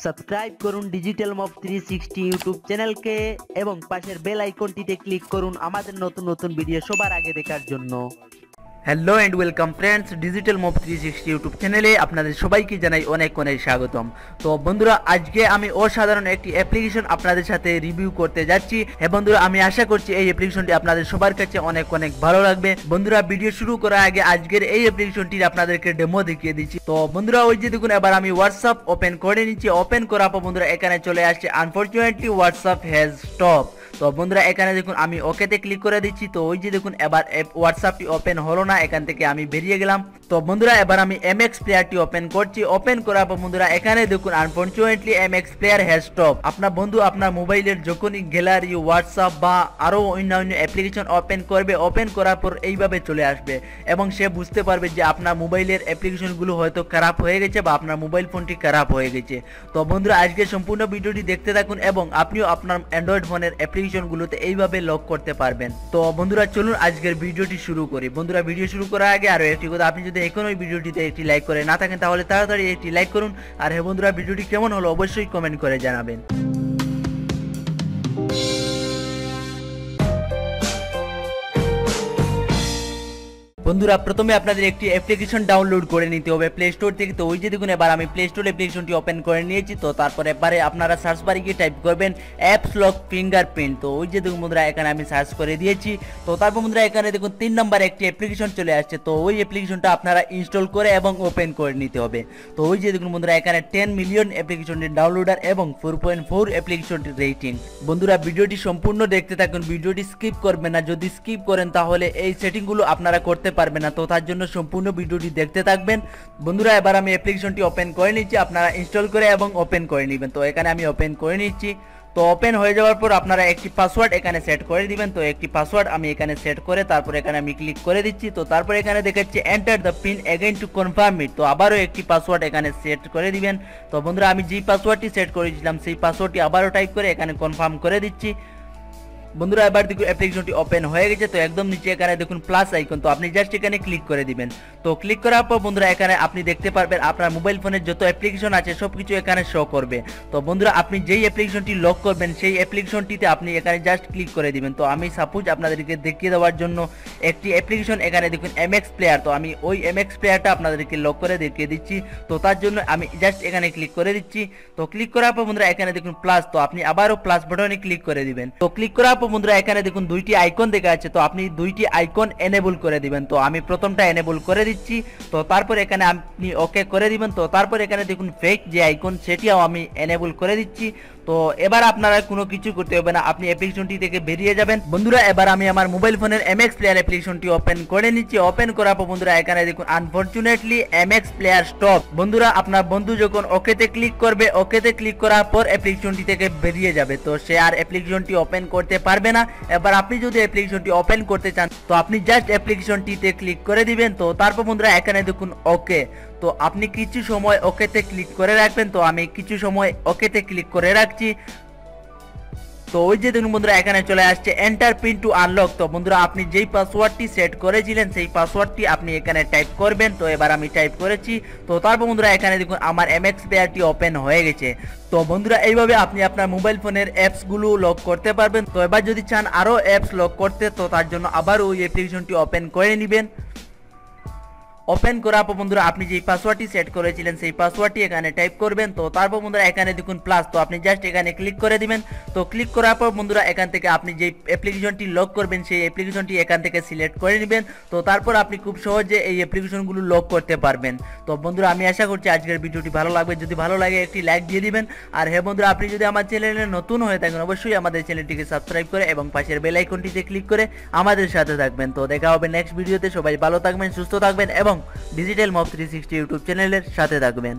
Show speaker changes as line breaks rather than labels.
Subscribe করুন digital mob 360 YouTube চ্যানেলকে এবং পাশের বেল আইকনটিতে ক্লিক করুন আমাদের নতুন নতুন ভিডিও সবার আগে দেখার জন্য। Hello and welcome friends, digital mob 360 YouTube চ্যানেলে আপনাদের সবাইকে জানাই অনেক অনেক স্বাগতম। তো বন্ধুরা, আজকে আমি অসাধারণ একটি অ্যাপ্লিকেশন আপনাদের সাথে রিভিউ করতে যাচ্ছি। হ্যাঁ বন্ধুরা, আমি আশা করছি এই অ্যাপ্লিকেশনটি আপনাদের সবার কাছে অনেক অনেক ভালো লাগবে। বন্ধুরা, ভিডিও শুরু করার আগে আজকের এই অ্যাপ্লিকেশনটির আপনাদেরকে ডেমো দেখিয়ে দিচ্ছি। তো বন্ধুরা, ওই যে দেখুন, এবার আমি হোয়াটসঅ্যাপ ওপেন করে নিচ্ছি। ওপেন করার পর বন্ধুরা এখানে চলে আসছে আনফরচুনেটলি হোয়াটসঅ্যাপ হ্যাজ স্টপ। তো বন্ধুরা, এখানে দেখুন আমি ওকেতে ক্লিক করে দিচ্ছি। তো ওই যে দেখুন, এবার হোয়াটসঅ্যাপটি ওপেন হলো না, এখান থেকে আমি বেরিয়ে গেলাম। তো বন্ধুরা, এবার আমি এমএক্স প্লেয়ারটি ওপেন করছি। ওপেন করার পর বন্ধুরা এখানে দেখুন unfortunately MX player has stop. আপনার বন্ধু আপনার মোবাইলের যখনই গ্যালারি, হোয়াটসঅ্যাপ বা আরো অন্যান্য অ্যাপ্লিকেশন ওপেন করবে, ওপেন করার পর এইভাবে চলে আসবে এবং সে বুঝতে পারবে যে আপনার মোবাইলের অ্যাপ্লিকেশনগুলো হয়তো খারাপ হয়ে গেছে বা আপনার মোবাইল ফোনটি খারাপ হয়ে গেছে। তো বন্ধুরা, আজকে সম্পূর্ণ ভিডিওটি দেখতে থাকুন এবং আপনিও আপনার অ্যান্ড্রয়েড ফোনের অ্যাপ্লিকেশনগুলোতে এইভাবে লক করতে পারবেন। তো বন্ধুরা, চলুন আজকের ভিডিওটি শুরু করি। বন্ধুরা, ভিডিও শুরু করার আগে আরো একটি কথা, আপনি যদি এখন ওই ভিডিওটিতে একটি লাইক করে না থাকেন তাহলে তাড়াতাড়ি একটি লাইক করুন। আর হ্যাঁ বন্ধুরা, ভিডিওটি কেমন হলো অবশ্যই কমেন্ট করে জানাবেন। বন্ধুরা, প্রথমে আপনাদের একটি অ্যাপ্লিকেশন ডাউনলোড করে নিতে হবে প্লে স্টোর থেকে। তো ওই যে দেখুন, এবার আমি প্লে স্টোর অ্যাপ্লিকেশনটি ওপেন করে নিয়েছি। তো তারপরে এবারে আপনারা সার্চ বারে গিয়ে টাইপ করবেন অ্যাপস লক ফিঙ্গারপ্রিন্ট। তো ওই যে দেখুন বন্ধুরা, এখানে আমি সার্চ করে দিয়েছি। তো তারপর বন্ধুরা এখানে দেখুন 3 নম্বর একটি অ্যাপ্লিকেশন চলে আসছে। তো ওই অ্যাপ্লিকেশনটা আপনারা ইনস্টল করে এবং ওপেন করে নিতে হবে। তো ওই যে দেখুন বন্ধুরা, এখানে 10 মিলিয়ন অ্যাপ্লিকেশনটির ডাউনলোডার এবং 4.4 অ্যাপ্লিকেশনটির রেটিং। বন্ধুরা, ভিডিওটি সম্পূর্ণ দেখতে থাকুন, ভিডিওটি স্কিপ করবেন না। যদি স্কিপ করেন তাহলে এই সেটিংগুলো আপনারা করতে পারবে না। তো তার জন্য সম্পূর্ণ ভিডিওটি দেখতে থাকবেন। বন্ধুরা, এবার আমি অ্যাপ্লিকেশনটি ওপেন করে নিচ্ছি, আপনারা ইনস্টল করে এবং ওপেন করে নেবেন। তো এখানে আমি ওপেন করে নিচ্ছি। তো ওপেন হয়ে যাওয়ার পর আপনারা একটি পাসওয়ার্ড এখানে সেট করে দিবেন। তো একটি পাসওয়ার্ড আমি এখানে সেট করে তারপর এখানে আমি ক্লিক করে দিচ্ছি। তো তারপর এখানে দেখাচ্ছে enter the pin again to confirm it. তো আবারও একটি পাসওয়ার্ড এখানে সেট করে দিবেন। তো বন্ধুরা, আমি যেই পাসওয়ার্ডটি সেট করেছিলাম সেই পাসওয়ার্ডটি আবারও টাইপ করে এখানে কনফার্ম করে দিচ্ছি। বন্ধুরা, এবার দেখুন অ্যাপ্লিকেশনটি ওপেন হয়ে গেছে। তো একদম নিচে এখানে দেখুন প্লাস আইকন, তো আপনি জাস্ট এখানে ক্লিক করে দিবেন। তো ক্লিক করার পর বন্ধুরা এখানে আপনি দেখতে পারবেন আপনার মোবাইল ফোনের যত অ্যাপ্লিকেশন আছে সবকিছু এখানে শো করবে। তো বন্ধুরা, আপনি যেই অ্যাপ্লিকেশনটি লক করবেন সেই অ্যাপ্লিকেশনটিতে আপনি এখানে জাস্ট ক্লিক করে দিবেন। তো আমি সাপোজ আপনাদেরকে দেখিয়ে দেওয়ার জন্য একটি অ্যাপ্লিকেশন এখানে দেখুন এমএক্স প্লেয়ার। তো আমি ওই এমএক্স প্লেয়ারটা আপনাদেরকে লক করে দেখিয়ে দিচ্ছি। তো তার জন্য আমি জাস্ট এখানে ক্লিক করে দিচ্ছি। তো ক্লিক করার পর বন্ধুরা এখানে দেখুন প্লাস, তো আপনি আবারও প্লাস বাটনে ক্লিক করে দিবেন। তো ক্লিক করার বন্ধুরা এখানে দেখুন দুইটি আইকন দেখা যাচ্ছে। তো আপনি দুইটি আইকন এনেবল করে দিবেন। তো আমি প্রথমটা এনেবল করে দিচ্ছি। তো তারপর এখানে আপনি ওকে করে দিবেন। তো তারপর এখানে দেখুন ফেক যে আইকন সেটিও আমি এনেবল করে দিচ্ছি। তো এবার আপনারা কোনো কিছু করতে হবে না, আপনি অ্যাপ্লিকেশনটি থেকে বেরিয়ে যাবেন। বন্ধুরা, এবার আমি আমার মোবাইল ফোনের এমএক্স প্লেয়ার অ্যাপ্লিকেশনটি ওপেন করে নিচ্ছি। ওপেন করার পর বন্ধুরা এখানে দেখুন আনফরচুনেটলি এমএক্স প্লেয়ার স্টপ। বন্ধুরা, আপনার বন্ধু যখন ওকেতে ক্লিক করবে, ওকেতে ক্লিক করার পর অ্যাপ্লিকেশনটি থেকে বেরিয়ে যাবে। তো সে আর অ্যাপ্লিকেশনটি ওপেন করতে পারবে না। এবার আপনি যদি অ্যাপ্লিকেশনটি ওপেন করতে চান তো আপনি জাস্ট অ্যাপ্লিকেশনটিতে ক্লিক করে দিবেন। তো তারপর বন্ধুরা এখানে দেখুন ওকে। তো আপনি কিছু সময় ওকেতে ক্লিক করে রাখবেন। তো আমি কিছু সময় ওকেতে ক্লিক করে রাখছি। তো ওই যে দেখুন বন্ধুরা এখানে চলে আসছে এন্টার পিন টু আনলক। তো বন্ধুরা, আপনি যেই পাসওয়ার্ডটি সেট করেছিলেন সেই পাসওয়ার্ডটি আপনি এখানে টাইপ করবেন। তো এবার আমি টাইপ করেছি। তো তারপর বন্ধুরা এখানে দেখুন আমার এমএক্স প্লেয়ারটি ওপেন হয়ে গেছে। তো বন্ধুরা, এইভাবে আপনি আপনার মোবাইল ফোনের অ্যাপসগুলো লক করতে পারবেন। তো এবার যদি চান আরও অ্যাপস লক করতে, তো তার জন্য আবার ওই অ্যাপ্লিকেশনটি ওপেন করে নেবেন। ওপেন করার পর বন্ধুরা আপনি যেই পাসওয়ার্ডটি সেট করেছিলেন সেই পাসওয়ার্ডটি এখানে টাইপ করবেন। তো তারপর বন্ধুরা এখানে দেখুন প্লাস, তো আপনি জাস্ট এখানে ক্লিক করে দিবেন। তো ক্লিক করার পর বন্ধুরা এখান থেকে আপনি যেই অ্যাপ্লিকেশনটি লক করবেন সেই অ্যাপ্লিকেশনটি এখান থেকে সিলেক্ট করে নেবেন। তো তারপর আপনি খুব সহজে এই অ্যাপ্লিকেশনগুলো লক করতে পারবেন। তো বন্ধুরা, আমি আশা করছি আজকের ভিডিওটি ভালো লাগবে। যদি ভালো লাগে একটি লাইক দিয়ে দিবেন। আর হ্যাঁ বন্ধুরা, আপনি যদি আমার চ্যানেলে নতুন হয়ে থাকেন অবশ্যই আমাদের চ্যানেলটিকে সাবস্ক্রাইব করে এবং পাশের বেল আইকনটিতে ক্লিক করে আমাদের সাথে থাকবেন। তো দেখা হবে নেক্সট ভিডিওতে। সবাই ভালো থাকবেন, সুস্থ থাকবেন এবং ডিজিটাল মব 360 ইউটিউব চ্যানেলের সাথে থাকবেন।